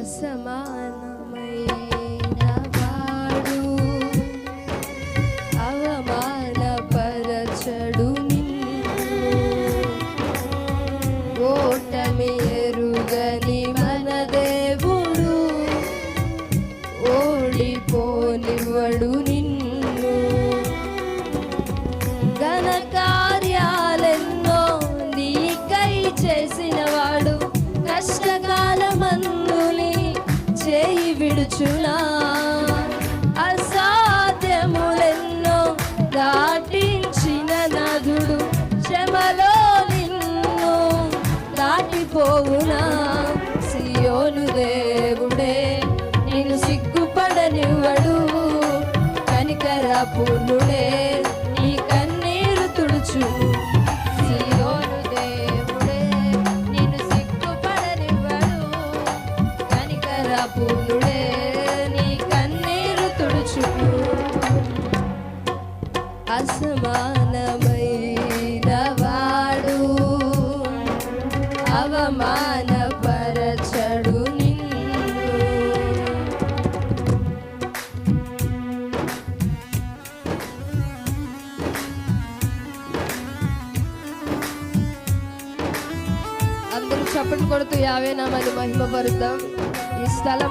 అసమానమైన వాడు అవమానపరచడు నిన్ను. ఓటమి ఎరుగని మన దేవుడు ఓడిపోనివ్వడు నిన్ను. ఘన కార్యాలెన్నో నీకై చేసినవాడు కష్టకాలమందుని చేయి విడుచునా. అసాధ్యములెన్నో దాటించిన నాథుడు శ్రమలో నిన్ను దాటిపోవునా. సియోను దేవుడే నిన్ను సిగ్గుపడనివ్వడు. కనికర పూర్ణుడే నీ కన్నీరు తుడుచు. సియోను దేవుడే నిన్ను సిగ్గుపడనివ్వడు. కనికర పూర్ణుడే నీ కన్నీరు తుడుచు. అసమానమైన వాడు అవమానపరచడు నిన్ను. అందరూ చప్పట్లు కొడుతూ యావే నామమును మహిమపరుద్దాం. ఈ స్థలం